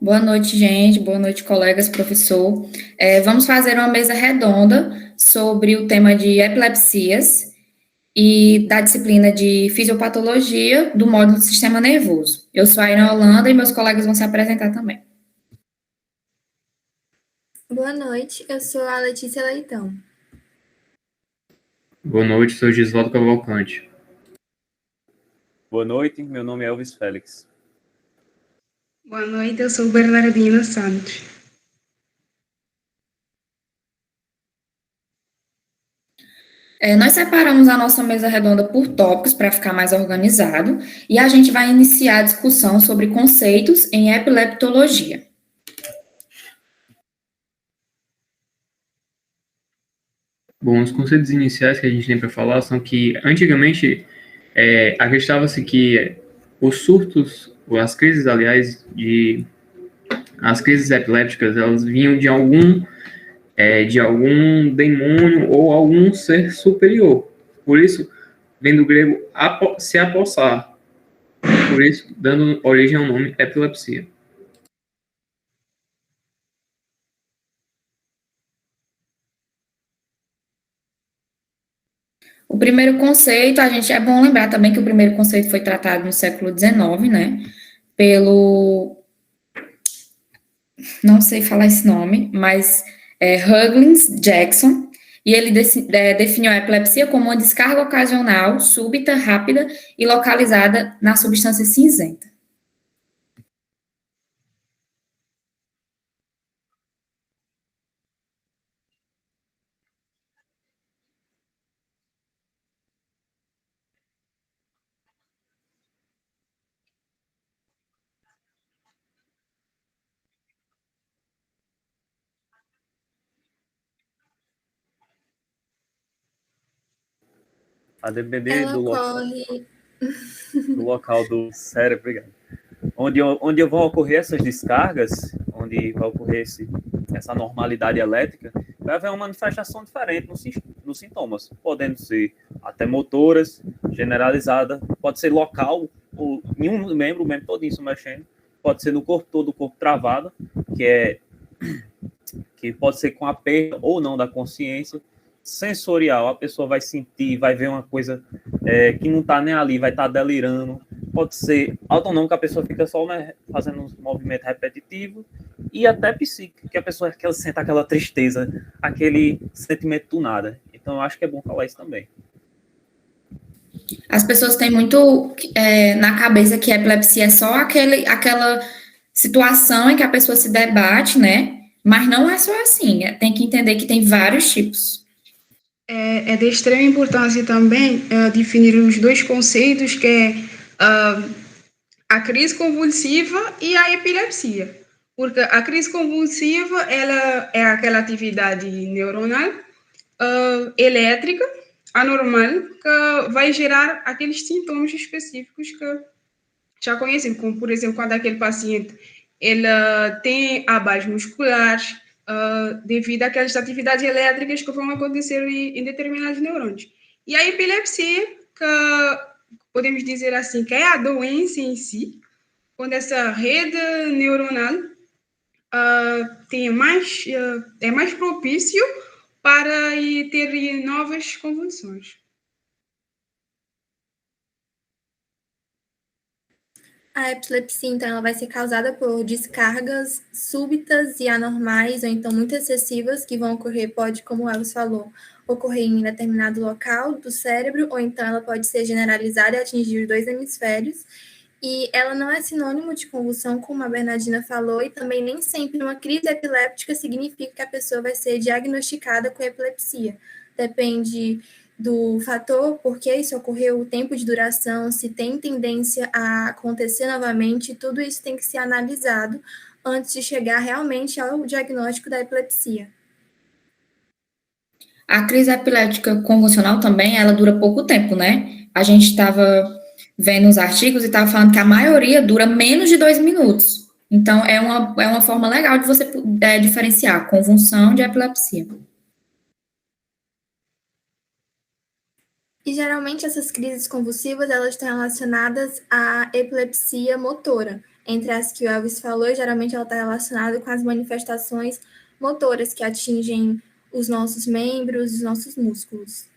Boa noite, gente. Boa noite, colegas, professor. Vamos fazer uma mesa redonda sobre o tema de epilepsias e da disciplina de fisiopatologia do módulo do sistema nervoso. Eu sou a Aina Holanda e meus colegas vão se apresentar também. Boa noite, eu sou a Letícia Leitão. Boa noite, sou Gisvaldo Cavalcante. Boa noite, meu nome é Elvis Félix. Boa noite, eu sou Bernardina Santos. Nós separamos a nossa mesa redonda por tópicos para ficar mais organizado e a gente vai iniciar a discussão sobre conceitos em epileptologia. Bom, os conceitos iniciais que a gente tem para falar são que, antigamente, acreditava-se que os surtos, ou as crises, aliás, as crises epilépticas, elas vinham de algum demônio ou algum ser superior. Por isso, vem do grego se apossar. Por isso, dando origem ao nome epilepsia. O primeiro conceito, é bom lembrar também que o primeiro conceito foi tratado no século XIX, né, não sei falar esse nome, mas Huggins Jackson, e ele definiu a epilepsia como uma descarga ocasional, súbita, rápida e localizada na substância cinzenta. A depender do local do cérebro, obrigado. Onde vão ocorrer essas descargas, onde vai ocorrer essa normalidade elétrica, vai haver uma manifestação diferente nos sintomas, podendo ser até motoras, generalizada, pode ser local, ou em um membro, o membro todinho se mexendo, pode ser no corpo todo, o corpo travado, que pode ser com a perda ou não da consciência. Sensorial, a pessoa vai sentir, vai ver uma coisa que não está nem ali, vai estar delirando. Pode ser autonômico, a pessoa fica só fazendo um movimento repetitivo, e até psíquico, que a pessoa sente aquela tristeza, aquele sentimento do nada. Então, eu acho que é bom falar isso também. As pessoas têm muito na cabeça que a epilepsia é só aquela situação em que a pessoa se debate, né? Mas não é só assim, tem que entender que tem vários tipos. É de extrema importância também definir os dois conceitos, que é a crise convulsiva e a epilepsia. Porque a crise convulsiva, ela é aquela atividade neuronal elétrica anormal que vai gerar aqueles sintomas específicos que já conhecemos, como, por exemplo, quando aquele paciente ele tem abalos musculares, devido àquelas atividades elétricas que vão acontecer em determinados neurônios. E a epilepsia, que podemos dizer assim, que é a doença em si, quando essa rede neuronal é mais propício para ter novas convulsões. A epilepsia, então, ela vai ser causada por descargas súbitas e anormais, ou então muito excessivas, que vão ocorrer, como o Elvis falou, ocorrer em determinado local do cérebro, ou então ela pode ser generalizada e atingir os dois hemisférios. E ela não é sinônimo de convulsão, como a Bernardina falou, e também nem sempre uma crise epiléptica significa que a pessoa vai ser diagnosticada com epilepsia. Depende do fator, por que isso ocorreu, o tempo de duração, se tem tendência a acontecer novamente, tudo isso tem que ser analisado antes de chegar realmente ao diagnóstico da epilepsia. A crise epiléptica convulsional também, ela dura pouco tempo, né? A gente estava vendo os artigos e estava falando que a maioria dura menos de 2 minutos. Então, é uma forma legal de você diferenciar convulsão de epilepsia. E geralmente essas crises convulsivas, elas estão relacionadas à epilepsia motora. Entre as que o Elvis falou, geralmente ela está relacionada com as manifestações motoras que atingem os nossos membros, os nossos músculos.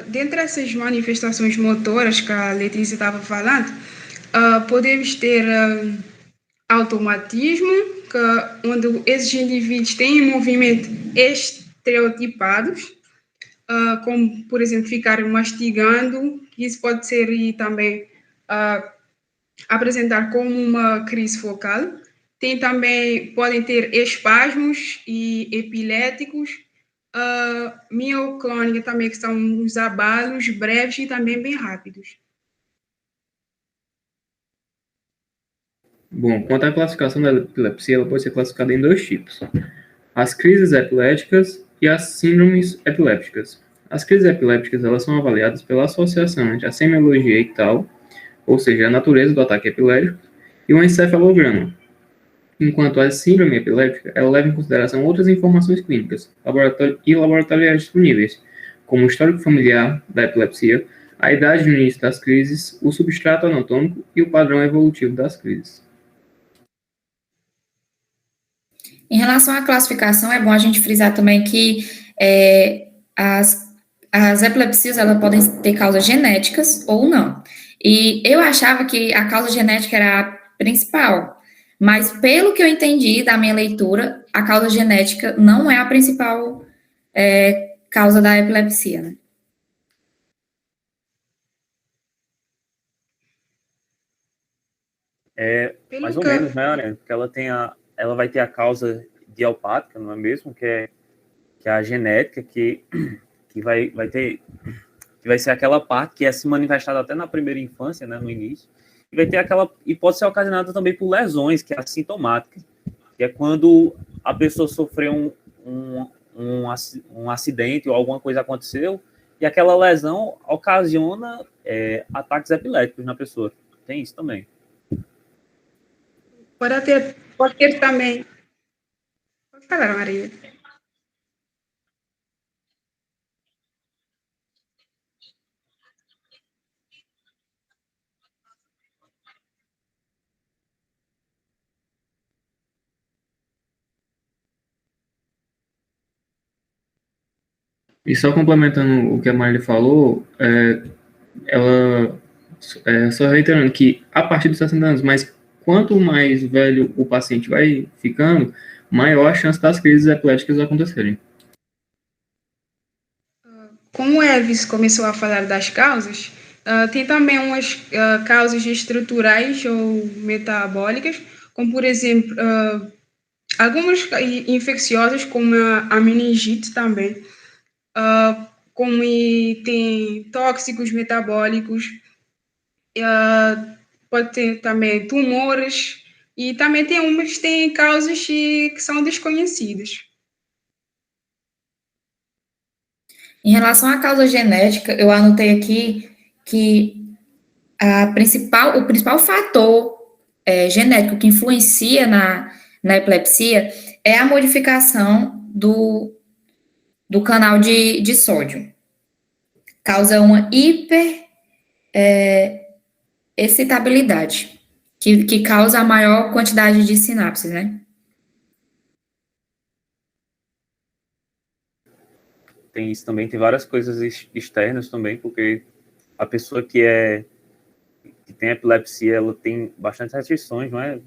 Dentre essas manifestações motoras que a Letícia estava falando, podemos ter automatismo, onde esses indivíduos têm movimentos estereotipados, como, por exemplo, ficar mastigando. Isso pode ser e também apresentar como uma crise focal. Podem ter espasmos e epiléticos, mioclônica também, que são os abalos breves e também bem rápidos. Bom, quanto à classificação da epilepsia, ela pode ser classificada em 2 tipos: as crises epiléticas e as síndromes epilépticas. As crises epilépticas, elas são avaliadas pela associação entre a semiologia ictal, ou seja, a natureza do ataque epilético, e o encefalograma. Enquanto a síndrome epiléptica, ela leva em consideração outras informações clínicas e laboratoriais disponíveis, como o histórico familiar da epilepsia, a idade no início das crises, o substrato anatômico e o padrão evolutivo das crises. Em relação à classificação, é bom a gente frisar também que as epilepsias elas podem ter causas genéticas ou não. E eu achava que a causa genética era a principal, mas pelo que eu entendi da minha leitura, a causa genética não é a principal causa da epilepsia, né? Mais ou menos, né, Ariane? Porque ela vai ter a causa idiopática, não é mesmo? Que é a genética, que vai ser aquela parte que é se manifestada até na primeira infância, né, no início. E vai ter e pode ser ocasionada também por lesões, que é assintomática, que é quando a pessoa sofreu um acidente ou alguma coisa aconteceu, e aquela lesão ocasiona ataques epiléticos na pessoa. Tem isso também. Pode ter também. Pode falar, Maria. E só complementando o que a Marília falou, ela só reiterando que a partir dos 60 anos, mas quanto mais velho o paciente vai ficando, maior a chance das crises epiléticas acontecerem. Como o Elvis começou a falar das causas, tem também umas causas estruturais ou metabólicas, como, por exemplo, algumas infecciosas, como a meningite também, como tem tóxicos metabólicos, pode ter também tumores, e também tem umas que têm causas que são desconhecidas. Em relação à causa genética, eu anotei aqui que o principal fator genético que influencia na epilepsia é a modificação do canal de sódio. Causa uma excitabilidade, que causa a maior quantidade de sinapses, né? Tem isso também, tem várias coisas externas também, porque a pessoa que tem epilepsia, ela tem bastante restrições, não é?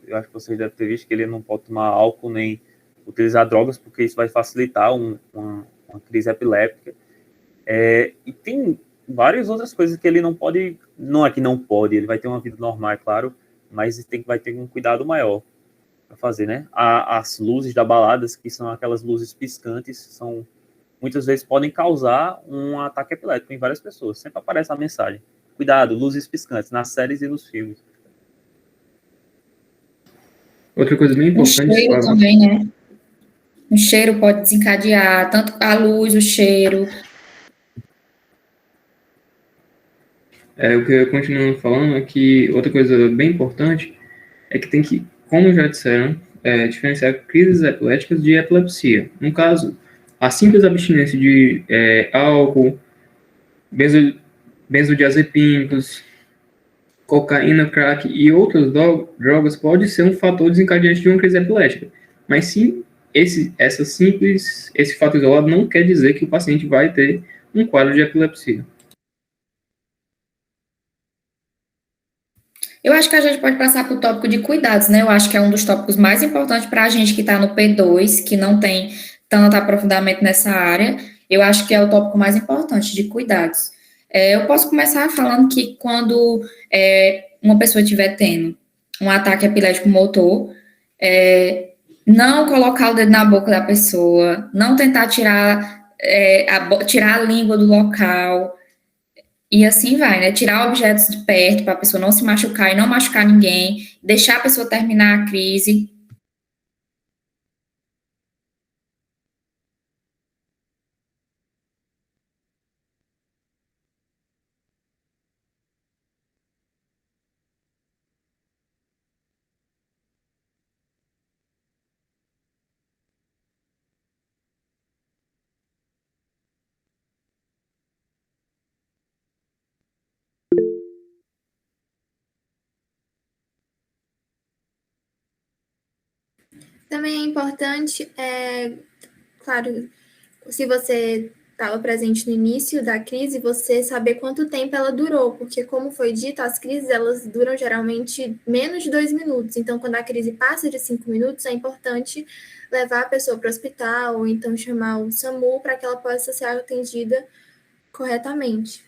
Eu acho que vocês devem ter visto que ele não pode tomar álcool nem utilizar drogas, porque isso vai facilitar uma crise epiléptica. E tem várias outras coisas que ele não pode, não é que não pode, ele vai ter uma vida normal, é claro, mas vai ter um cuidado maior para fazer, né? As luzes da balada, que são aquelas luzes piscantes, muitas vezes podem causar um ataque epilético em várias pessoas. Sempre aparece a mensagem: cuidado, luzes piscantes, nas séries e nos filmes. Outra coisa bem importante... O cheiro também, né? O cheiro pode desencadear, tanto a luz, o cheiro. O que eu continuo falando é que outra coisa bem importante é que tem que, como já disseram, diferenciar crises epiléticas de epilepsia. No caso, a simples abstinência de álcool, benzodiazepínicos, cocaína, crack e outras drogas pode ser um fator desencadeante de uma crise epilética. Mas sim, esse fato isolado não quer dizer que o paciente vai ter um quadro de epilepsia. Eu acho que a gente pode passar para o tópico de cuidados, né? Eu acho que é um dos tópicos mais importantes para a gente que está no P2, que não tem tanto aprofundamento nessa área. Eu acho que é o tópico mais importante de cuidados. Eu posso começar falando que quando uma pessoa estiver tendo um ataque epilético motor, não colocar o dedo na boca da pessoa, não tentar tirar a língua do local, e assim vai, né? Tirar objetos de perto para a pessoa não se machucar e não machucar ninguém, deixar a pessoa terminar a crise. Também é importante, claro, se você estava presente no início da crise, você saber quanto tempo ela durou, porque, como foi dito, as crises elas duram geralmente menos de 2 minutos. Então, quando a crise passa de 5 minutos, é importante levar a pessoa para o hospital ou então chamar o SAMU para que ela possa ser atendida corretamente.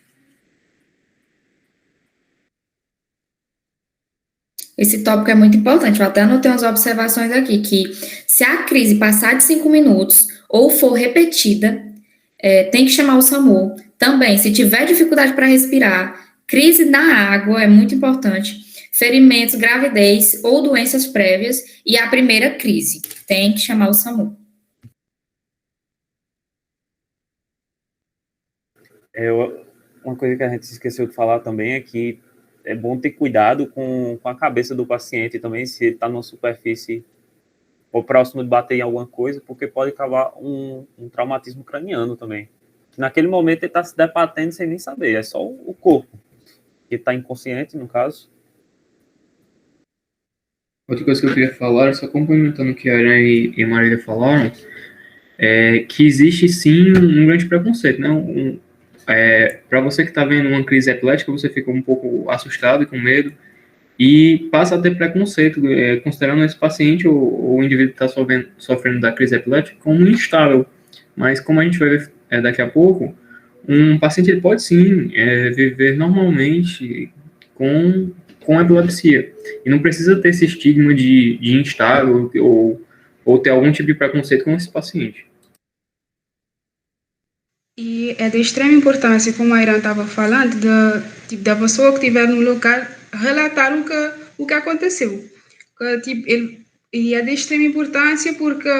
Esse tópico é muito importante. Eu até anotei umas observações aqui, que se a crise passar de 5 minutos ou for repetida, tem que chamar o SAMU. Também, se tiver dificuldade para respirar, crise na água é muito importante. Ferimentos, gravidez ou doenças prévias e a primeira crise, tem que chamar o SAMU. Uma coisa que a gente esqueceu de falar também é que é bom ter cuidado com a cabeça do paciente também, se ele está numa superfície ou próximo de bater em alguma coisa, porque pode causar um traumatismo craniano também. Naquele momento ele está se debatendo sem nem saber, é só o corpo que está inconsciente, no caso. Outra coisa que eu queria falar, só complementando o que a Aran e a Marília falaram, é que existe sim um grande preconceito, né? Para você que está vendo uma crise epilética, você fica um pouco assustado e com medo e passa a ter preconceito, considerando esse paciente ou o indivíduo que está sofrendo da crise epilética como instável. Mas como a gente vai ver daqui a pouco, um paciente ele pode sim viver normalmente com epilepsia e não precisa ter esse estigma de instável ou ter algum tipo de preconceito com esse paciente. E é de extrema importância, como a Irã estava falando, da pessoa que estiver no local relatar o que aconteceu. E é de extrema importância porque,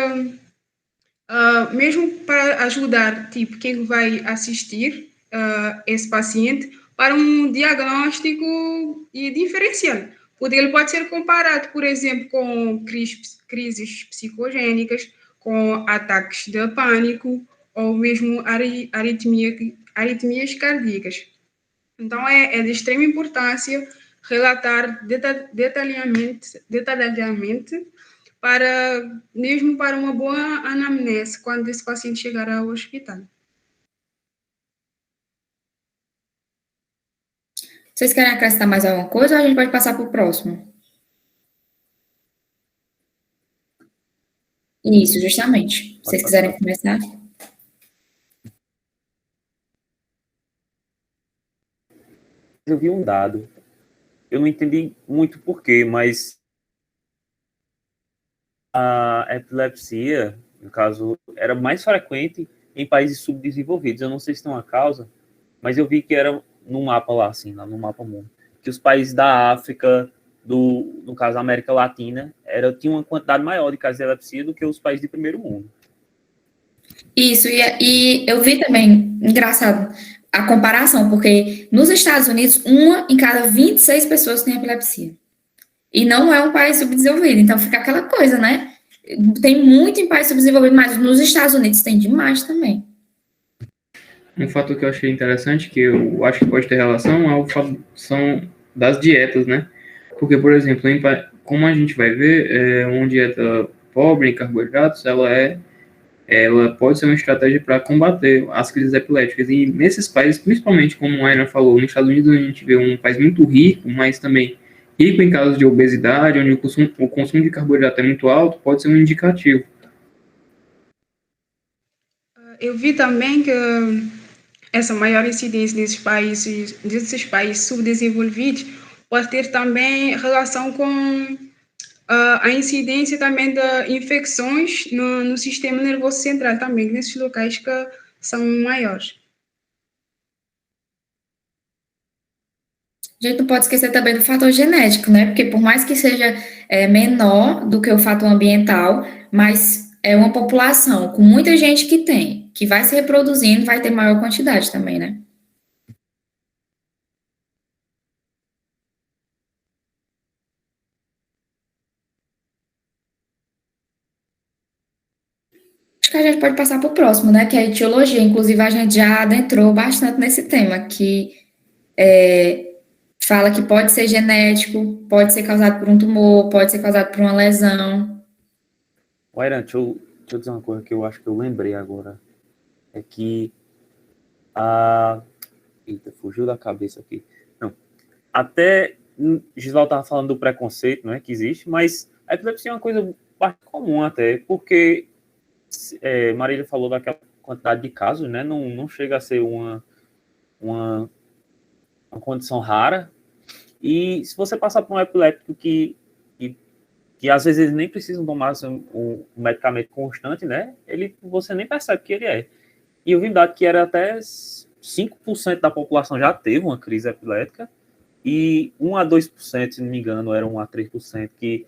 mesmo para ajudar quem vai assistir esse paciente para um diagnóstico e diferencial. Porque ele pode ser comparado, por exemplo, com crises psicogênicas, com ataques de pânico, ou mesmo arritmias cardíacas. Então, é de extrema importância relatar detalhadamente mesmo para uma boa anamnese quando esse paciente chegar ao hospital. Vocês querem acrescentar mais alguma coisa ou a gente pode passar para o próximo? Isso, justamente. Se vocês quiserem começar. Eu vi um dado, eu não entendi muito porquê, mas a epilepsia, no caso, era mais frequente em países subdesenvolvidos. Eu não sei se tem uma causa, mas eu vi que era no mapa lá, assim, lá no mapa mundo, que os países da África, no caso, a América Latina, tinha uma quantidade maior de casos de epilepsia do que os países de primeiro mundo. Isso, e eu vi também, engraçado, a comparação, porque nos Estados Unidos, 1 em cada 26 pessoas tem epilepsia. E não é um país subdesenvolvido, então fica aquela coisa, né? Tem muito em países subdesenvolvidos, mas nos Estados Unidos tem demais também. Um fator que eu achei interessante, que eu acho que pode ter relação, é o fato são das dietas, né? Porque, por exemplo, como a gente vai ver, uma dieta pobre em carboidratos, ela pode ser uma estratégia para combater as crises epiléticas. E nesses países, principalmente, como a Ana falou, nos Estados Unidos a gente vê um país muito rico, mas também rico em casos de obesidade, onde o consumo de carboidrato é muito alto, pode ser um indicativo. Eu vi também que essa maior incidência desses países subdesenvolvidos, pode ter também relação com a incidência também de infecções no sistema nervoso central também, nesses locais que são maiores. A gente não pode esquecer também do fator genético, né? Porque por mais que seja menor do que o fator ambiental, mas é uma população com muita gente que tem, que vai se reproduzindo, vai ter maior quantidade também, né? Acho que a gente pode passar para o próximo, né? Que é a etiologia. Inclusive, a gente já adentrou bastante nesse tema, que fala que pode ser genético, pode ser causado por um tumor, pode ser causado por uma lesão. Wairan, deixa eu dizer uma coisa que eu acho que eu lembrei agora. É que a... Eita, fugiu da cabeça aqui. Não. Até Gisela estava falando do preconceito, não é, que existe, mas a epilepsia é uma coisa bastante comum até, porque Marília falou daquela quantidade de casos, né? Não chega a ser uma, uma condição rara. E se você passar por um epiléptico que às vezes eles nem precisam tomar assim, um medicamento constante, né? Você nem percebe que ele é. E eu vi dado que era até 5% da população já teve uma crise epilética e 1 a 2%, se não me engano, era 1 a 3% que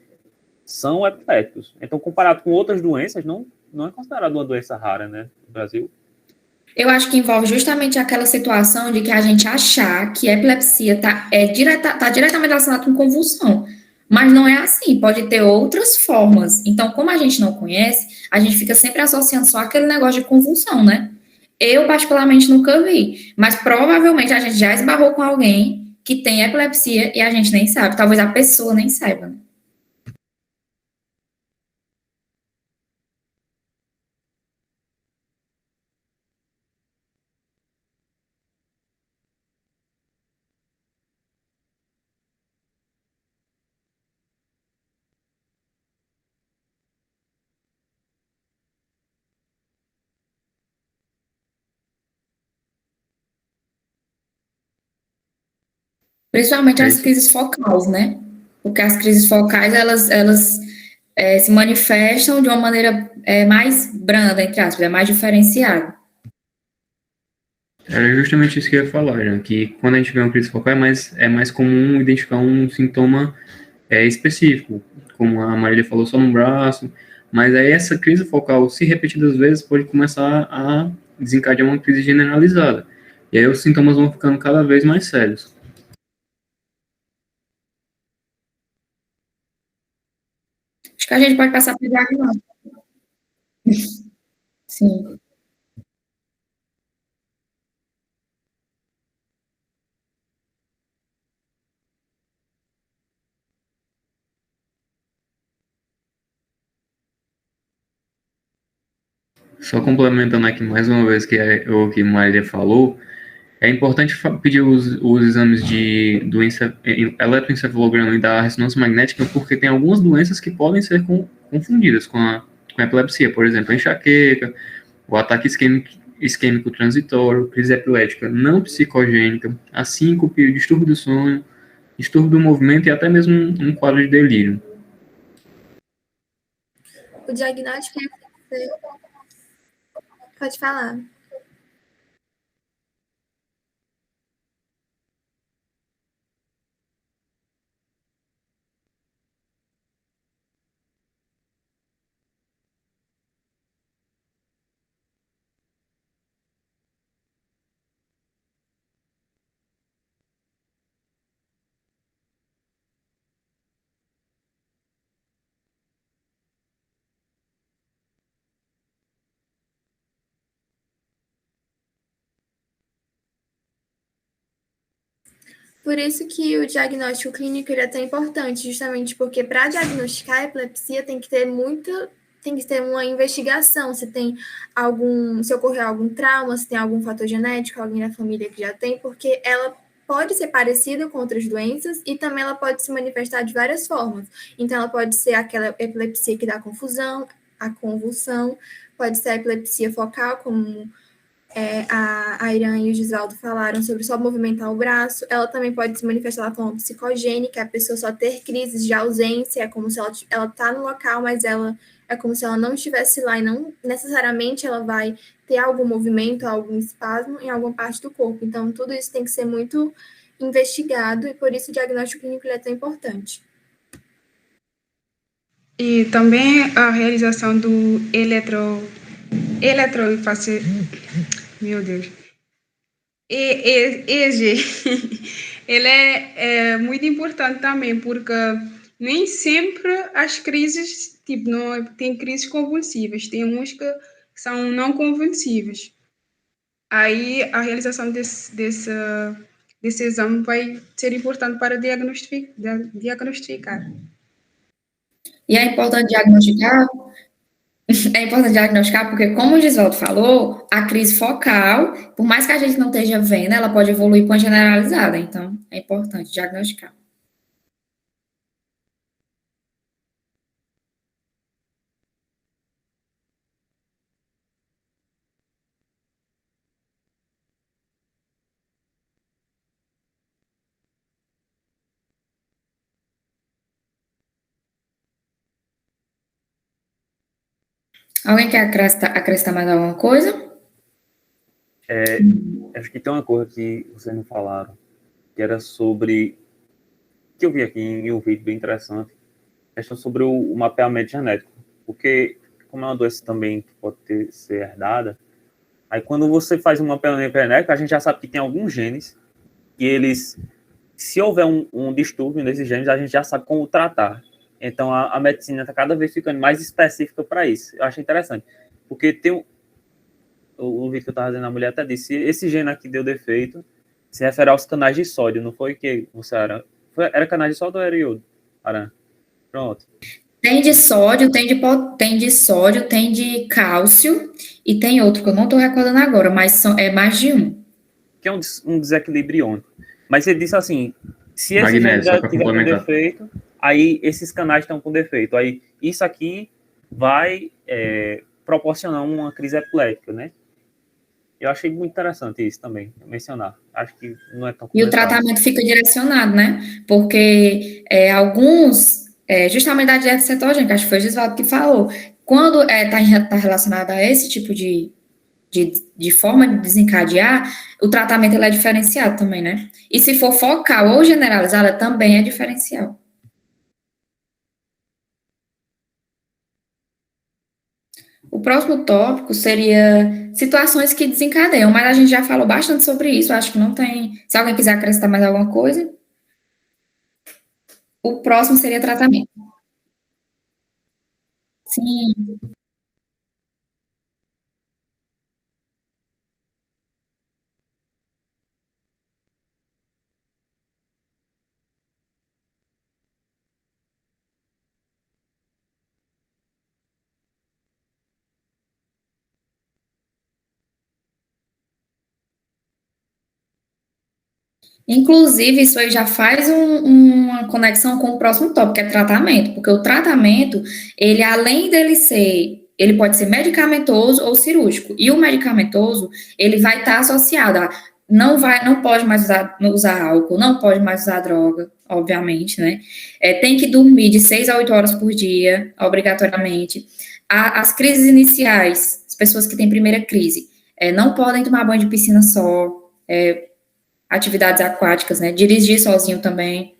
são epiléticos. Então, comparado com outras doenças, não é considerado uma doença rara, né, no Brasil. Eu acho que envolve justamente aquela situação de que a gente achar que a epilepsia está diretamente relacionada com convulsão. Mas não é assim, pode ter outras formas. Então, como a gente não conhece, a gente fica sempre associando só aquele negócio de convulsão, né? Eu, particularmente, nunca vi. Mas provavelmente a gente já esbarrou com alguém que tem epilepsia e a gente nem sabe. Talvez a pessoa nem saiba, né? Principalmente É as isso. crises focais, né? Porque as crises focais, elas se manifestam de uma maneira mais branda, entre aspas, é mais diferenciada. Era justamente isso que eu ia falar, já, que quando a gente vê uma crise focal é mais comum identificar um sintoma específico, como a Marília falou, só no braço, mas aí essa crise focal, se repetidas vezes, pode começar a desencadear uma crise generalizada. E aí os sintomas vão ficando cada vez mais sérios. Acho que a gente pode passar por diagnóstico. Sim. Só complementando aqui mais uma vez o que a Marília falou, é importante pedir os exames do eletroencefalograma e da ressonância magnética, porque tem algumas doenças que podem ser confundidas com a epilepsia, por exemplo, a enxaqueca, o ataque isquêmico transitório, crise epilética não psicogênica, a síncope, o distúrbio do sono, distúrbio do movimento e até mesmo um quadro de delírio. O diagnóstico pode falar. Por isso que o diagnóstico clínico ele é tão importante, justamente porque para diagnosticar a epilepsia tem que ter uma investigação, se ocorreu algum trauma, se tem algum fator genético, alguém na família que já tem, porque ela pode ser parecida com outras doenças e também ela pode se manifestar de várias formas. Então, ela pode ser aquela epilepsia que dá confusão, a convulsão, pode ser a epilepsia focal, como a Irã e o Gisaldo falaram sobre só movimentar o braço. Ela também pode se manifestar da forma psicogênica, a pessoa só ter crises de ausência, é como se ela está no local, mas é como se ela não estivesse lá e não necessariamente ela vai ter algum movimento, algum espasmo em alguma parte do corpo. Então, tudo isso tem que ser muito investigado e por isso o diagnóstico clínico é tão importante. E também a realização do meu Deus, EG, ele é muito importante também, porque nem sempre as crises, tipo, não, tem crises convulsivas, tem uns que são não convulsivas. Aí a realização desse exame vai ser importante para diagnosticar. E é importante diagnosticar porque, como o Gisvaldo falou, a crise focal, por mais que a gente não esteja vendo, ela pode evoluir para uma generalizada. Então, é importante diagnosticar. Alguém quer acrescentar mais alguma coisa? Acho que tem uma coisa que vocês não falaram, que era sobre, que eu vi aqui em um vídeo bem interessante, questão sobre o mapeamento genético, porque como é uma doença também que pode ser herdada, aí quando você faz um mapeamento genético, a gente já sabe que tem alguns genes que eles, se houver um distúrbio nesses genes, a gente já sabe como tratar. Então a medicina está cada vez ficando mais específica para isso. Eu achei interessante, porque tem o vídeo que eu estava dizendo, a mulher até disse, esse gene aqui deu defeito, se refere aos canais de sódio, não foi que você era... Era canais de sódio ou era iodo? Aran? Pronto. Tem de sódio, tem de cálcio e tem outro que eu não estou recordando agora, mas é mais de um. Que é um desequilíbrio iônico. Mas ele disse assim, se esse Magnésio, gene já só pra tiver com complementar. defeito, aí esses canais estão com defeito. Aí isso aqui vai proporcionar uma crise epilética, né? Eu achei muito interessante isso também, mencionar. Acho que não é tão E o comentado. tratamento fica direcionado, né? Porque justamente da dieta cetogênica, acho que foi o Gisvaldo que falou, quando tá relacionado a esse tipo de forma de desencadear, o tratamento ele é diferenciado também, né? E se for focal ou generalizada, também é diferencial. O próximo tópico seria situações que desencadeiam, mas a gente já falou bastante sobre isso, acho que não tem. Se alguém quiser acrescentar mais alguma coisa, o próximo seria tratamento. Sim. Inclusive, isso aí já faz uma conexão com o próximo tópico, que é tratamento, porque o tratamento, ele além dele ele pode ser medicamentoso ou cirúrgico, e o medicamentoso, ele vai estar associado a, não pode mais usar álcool, não pode mais usar droga, obviamente, né? Tem que dormir de 6 a 8 horas por dia, obrigatoriamente. As crises iniciais, as pessoas que têm primeira crise, não podem tomar banho de piscina só, atividades aquáticas, né? Dirigir sozinho também.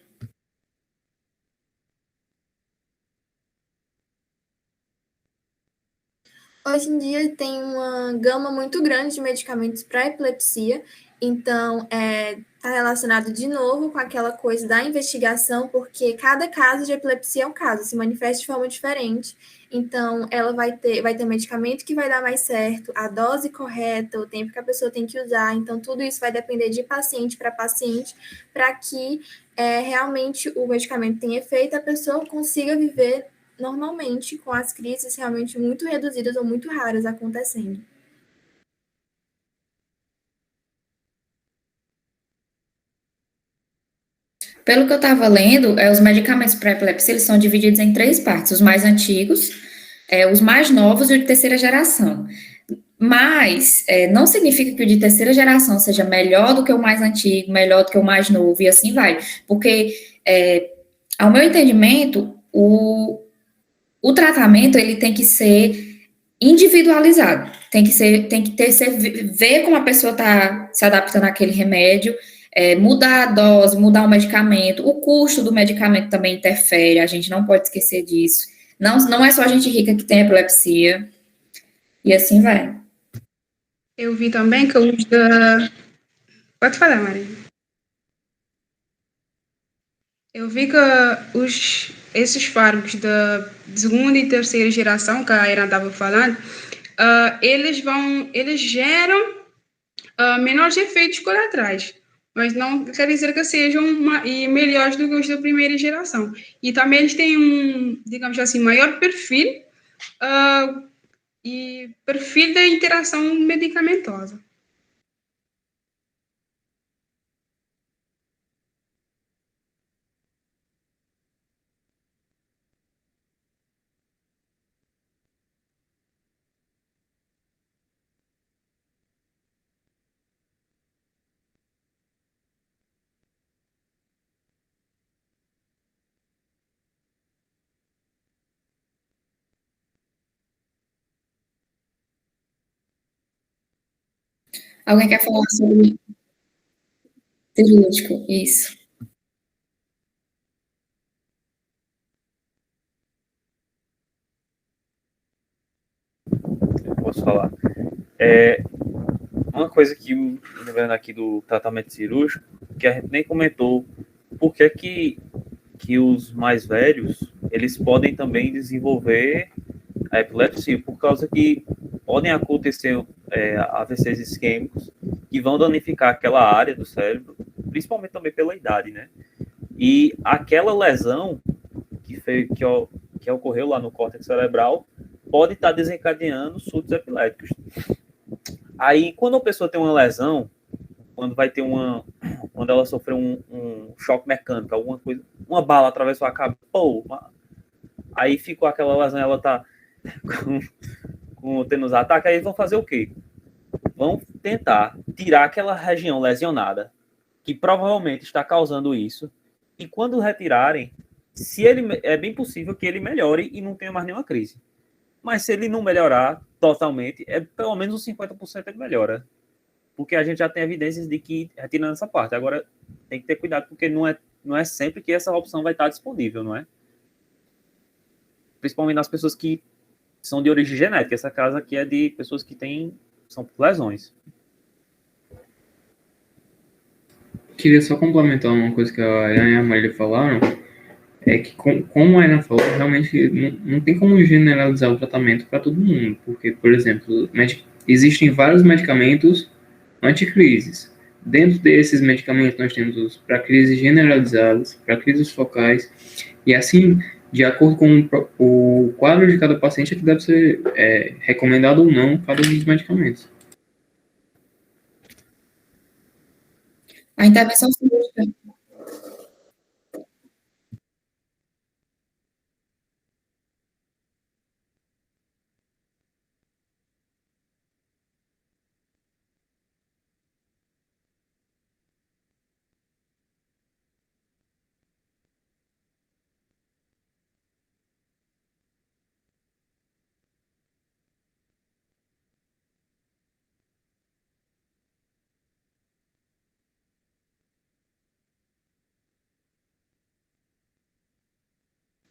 Hoje em dia tem uma gama muito grande de medicamentos para epilepsia, então está relacionado de novo com aquela coisa da investigação, porque cada caso de epilepsia é um caso, se manifesta de forma diferente. Então, ela vai ter medicamento que vai dar mais certo, a dose correta, o tempo que a pessoa tem que usar. Então, tudo isso vai depender de paciente para paciente, para que realmente o medicamento tenha efeito, a pessoa consiga viver normalmente com as crises realmente muito reduzidas ou muito raras acontecendo. Pelo que eu estava lendo, os medicamentos para epilepsia eles são divididos em três partes: os mais antigos, os mais novos e o de terceira geração. Mas não significa que o de terceira geração seja melhor do que o mais antigo, melhor do que o mais novo, e assim vai. Porque, ao meu entendimento, o tratamento ele tem que ser individualizado. Tem que ver como a pessoa está se adaptando àquele remédio, mudar a dose, mudar o medicamento, o custo do medicamento também interfere, a gente não pode esquecer disso. Não é só a gente rica que tem epilepsia, e assim vai. Eu vi também que o uso da... Pode falar, Maria. Eu vi que esses fármacos da segunda e terceira geração, que a Era estava falando, eles geram menores efeitos colaterais, mas não quer dizer que sejam melhores do que os da primeira geração. E também eles têm digamos assim, maior perfil e perfil da interação medicamentosa. Alguém quer falar sobre cirúrgico? Isso. Posso falar. Uma coisa que, lembrando aqui do tratamento cirúrgico, que a gente nem comentou, por que os mais velhos, eles podem também desenvolver a epilepsia, por causa que podem acontecer AVCs isquêmicos que vão danificar aquela área do cérebro, principalmente também pela idade, né? E aquela lesão que ocorreu lá no córtex cerebral pode estar desencadeando surtos epiléticos. Aí, quando a pessoa tem uma lesão, quando ela sofreu um choque mecânico, alguma coisa, uma bala atravessou a cabeça, aí ficou aquela lesão, ela tá tendo os ataques, aí eles vão fazer o quê? Vão tentar tirar aquela região lesionada, que provavelmente está causando isso, e quando retirarem, é bem possível que ele melhore e não tenha mais nenhuma crise. Mas se ele não melhorar totalmente, pelo menos uns 50% ele melhora. Porque a gente já tem evidências de que retirando essa parte. Agora, tem que ter cuidado, porque não é sempre que essa opção vai estar disponível, não é? Principalmente nas pessoas que são de origem genética. Essa casa aqui é de pessoas que são lesões. Queria só complementar uma coisa que a Ana e a Marília falaram, é que, como a Ana falou, realmente não tem como generalizar o tratamento para todo mundo, porque, por exemplo, existem vários medicamentos anticrises. Dentro desses medicamentos, nós temos para crises generalizadas, para crises focais, e assim, de acordo com o quadro de cada paciente, é que deve ser recomendado ou não cada um dos medicamentos. A intervenção cirúrgica.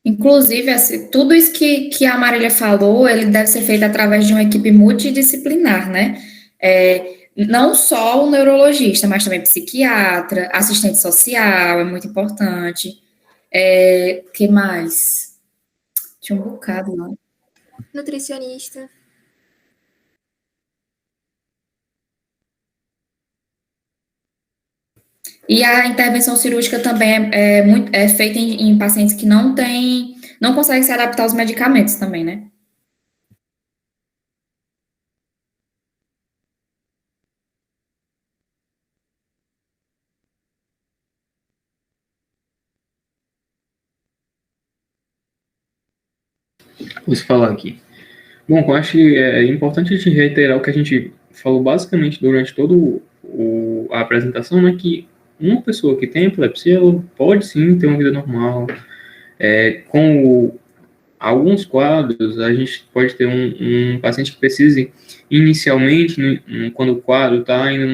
Inclusive, tudo isso que a Marília falou, ele deve ser feito através de uma equipe multidisciplinar, né? Não só o neurologista, mas também psiquiatra, assistente social, é muito importante. Que mais? Tinha um bocado lá. Nutricionista. E a intervenção cirúrgica também é feita em pacientes que não conseguem se adaptar aos medicamentos também, né? Vou falar aqui. Bom, eu acho que é importante a gente reiterar o que a gente falou basicamente durante toda a apresentação, né, que uma pessoa que tem epilepsia, ela pode sim ter uma vida normal. Alguns quadros, a gente pode ter um paciente que precise, inicialmente, quando o quadro está ainda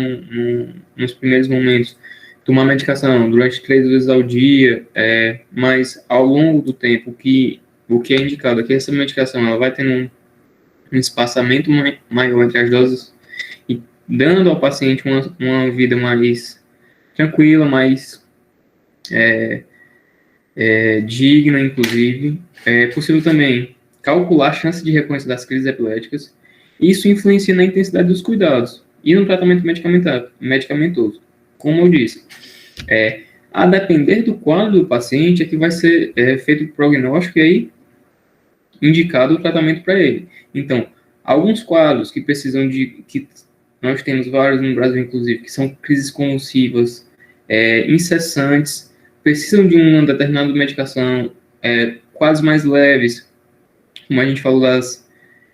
nos primeiros momentos, tomar medicação durante 3 vezes ao dia, mas ao longo do tempo, o que é indicado é que essa medicação ela vai tendo um espaçamento maior entre as doses e dando ao paciente uma vida mais tranquila, mais digna, inclusive. É possível também calcular a chance de recorrência das crises epiléticas. Isso influencia na intensidade dos cuidados e no tratamento medicamentoso. Como eu disse, a depender do quadro do paciente é que vai ser feito o prognóstico e aí indicado o tratamento para ele. Então, alguns quadros que precisam que nós temos vários no Brasil, inclusive, que são crises convulsivas, incessantes, precisam de uma determinada medicação, quase mais leves, como a gente falou das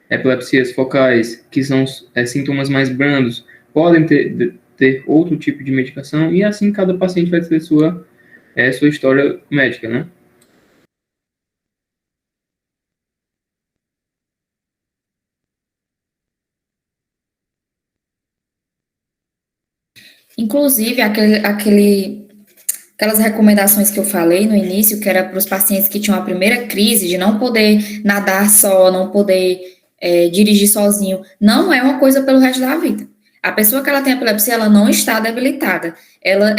epilepsias focais, que são sintomas mais brandos, podem ter outro tipo de medicação, e assim cada paciente vai ter sua história médica, né? Inclusive, aquelas recomendações que eu falei no início, que era para os pacientes que tinham a primeira crise, de não poder nadar só, não poder dirigir sozinho, não é uma coisa pelo resto da vida. A pessoa que ela tem epilepsia, ela não está debilitada. Ela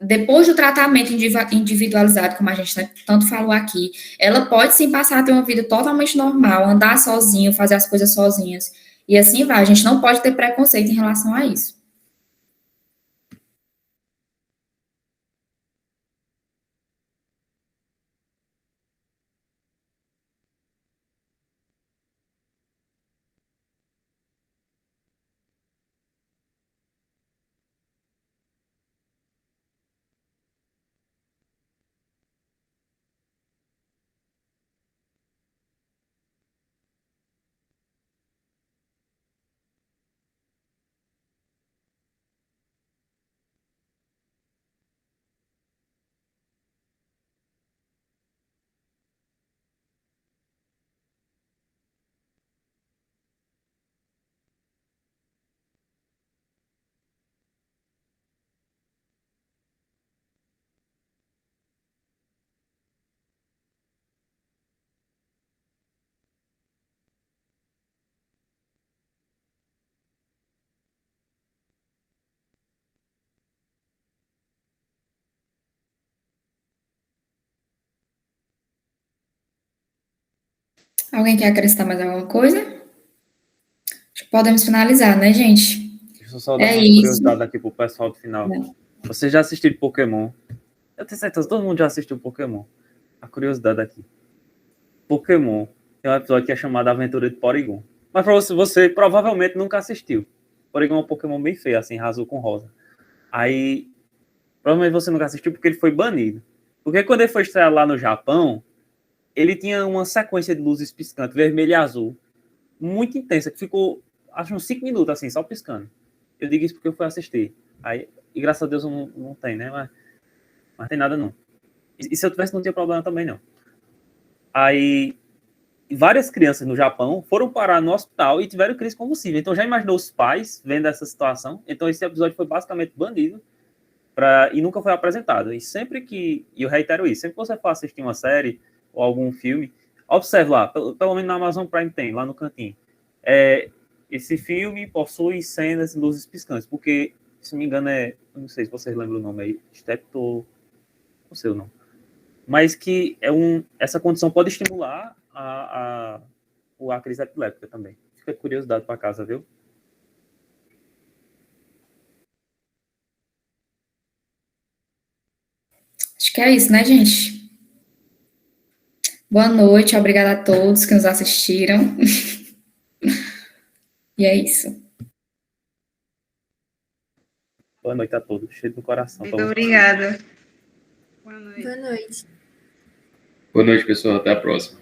depois do tratamento individualizado, como a gente tanto falou aqui, ela pode sim passar a ter uma vida totalmente normal, andar sozinho, fazer as coisas sozinhas. E assim vai. A gente não pode ter preconceito em relação a isso. Alguém quer acrescentar mais alguma coisa? Acho que podemos finalizar, né, gente? Deixa eu só dar É uma isso. curiosidade aqui pro pessoal do final. Vocês já assistiram Pokémon? Eu tenho certeza, todo mundo já assistiu Pokémon. A curiosidade aqui. Pokémon tem um episódio que é chamado Aventura de Porygon. Mas pra você provavelmente nunca assistiu. Porygon é um Pokémon bem feio, assim, azul com rosa. Aí, provavelmente você nunca assistiu porque ele foi banido. Porque quando ele foi estrear lá no Japão, ele tinha uma sequência de luzes piscantes, vermelho e azul, muito intensa, que ficou, acho, uns 5 minutos, assim, só piscando. Eu digo isso porque eu fui assistir. Aí, e graças a Deus não tem, né? Mas tem nada, não. E se eu tivesse, não tinha problema também, não. Aí, várias crianças no Japão foram parar no hospital e tiveram crise convulsiva. Então, já imaginou os pais vendo essa situação? Então, esse episódio foi basicamente banido e nunca foi apresentado. E sempre que, e eu reitero isso, sempre que você for assistir uma série ou algum filme, observe lá, pelo menos na Amazon Prime tem, lá no cantinho. esse filme possui cenas e luzes piscantes, porque, se não me engano, eu não sei se vocês lembram o nome aí, não sei o nome, mas que essa condição pode estimular a crise epiléptica também. Fica curiosidade para casa, viu? Acho que é isso, né, gente? Boa noite, obrigada a todos que nos assistiram. E é isso. Boa noite a todos, cheio do coração. Muito obrigada. Boa noite. Boa noite. Boa noite, pessoal. Até a próxima.